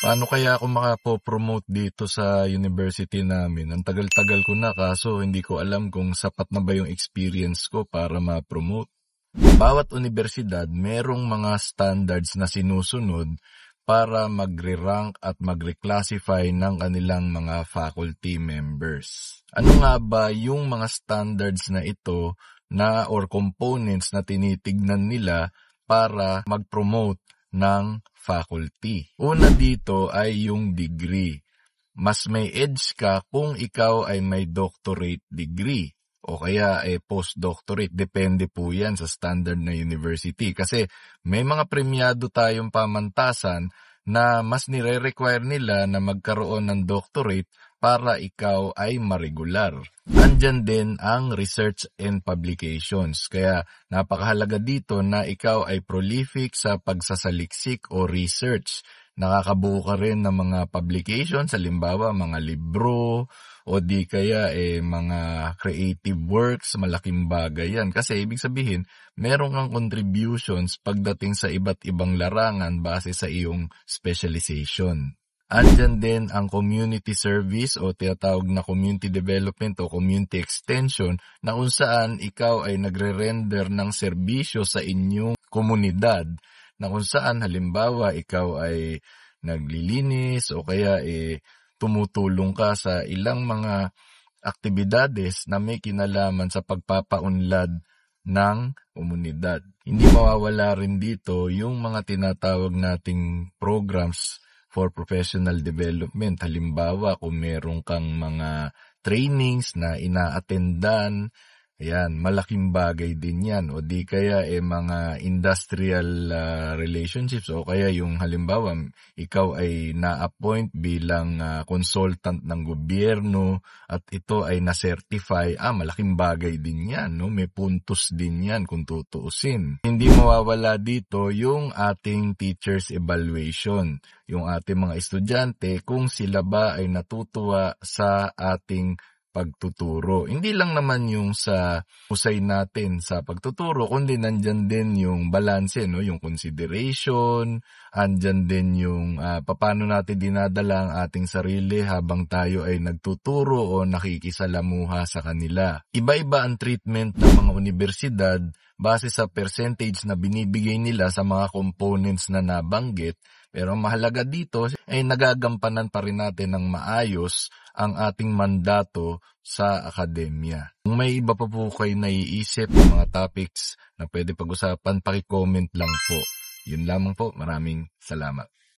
Paano kaya ako makapo-promote dito sa university namin? Ang tagal-tagal ko na kaso hindi ko alam kung sapat na ba yung experience ko para ma-promote. Bawat universidad merong mga standards na sinusunod para magre-rank at magre-classify ng kanilang mga faculty members. Ano nga ba yung mga standards na ito na or components na tinitignan nila para mag-promote ng faculty? Una dito ay yung degree. Mas may edge ka kung ikaw ay may doctorate degree o kaya postdoctorate. Depende po yan sa standard na university. Kasi may mga premiado tayong pamantasan na mas nire-require nila na magkaroon ng doctorate para ikaw ay maregular. Andyan din ang research and publications. Kaya napakahalaga dito na ikaw ay prolific sa pagsasaliksik o research. Nakakabuo ka rin ng mga publications, halimbawa mga libro o di kaya mga creative works, malaking bagay yan. Kasi ibig sabihin, meron kang contributions pagdating sa iba't ibang larangan base sa iyong specialization. Andyan din ang community service o tinatawag na community development o community extension na kung saan ikaw ay nagre-render ng serbisyo sa inyong komunidad na kung saan halimbawa ikaw ay naglilinis o kaya tumutulong ka sa ilang mga aktibidades na may kinalaman sa pagpapaunlad ng komunidad. Hindi mawawala rin dito yung mga tinatawag nating programs for professional development. Halimbawa, kung meron kang mga trainings na ina-attendan, ayan, malaking bagay din yan. O di kaya mga industrial relationships o kaya yung halimbawa, ikaw ay na-appoint bilang consultant ng gobyerno at ito ay na-certify, malaking bagay din yan. No? May puntos din yan kung tutuusin. Hindi mawawala dito yung ating teacher's evaluation. Yung ating mga estudyante kung sila ba ay natutuwa sa ating pagtuturo. Hindi lang naman yung sa husay natin sa pagtuturo, kundi nandyan din yung balanse, no? Yung consideration, andyan din yung paano natin dinadala ang ating sarili habang tayo ay nagtuturo o nakikisalamuha sa kanila. Iba-iba ang treatment ng mga universidad base sa percentage na binibigay nila sa mga components na nabanggit. Pero ang mahalaga dito ay nagagampanan pa rin natin ng maayos ang ating mandato sa akademya. Kung may iba pa po kayo naiisip ng mga topics na pwede pag-usapan, paki-comment lang po. Yun lamang po. Maraming salamat.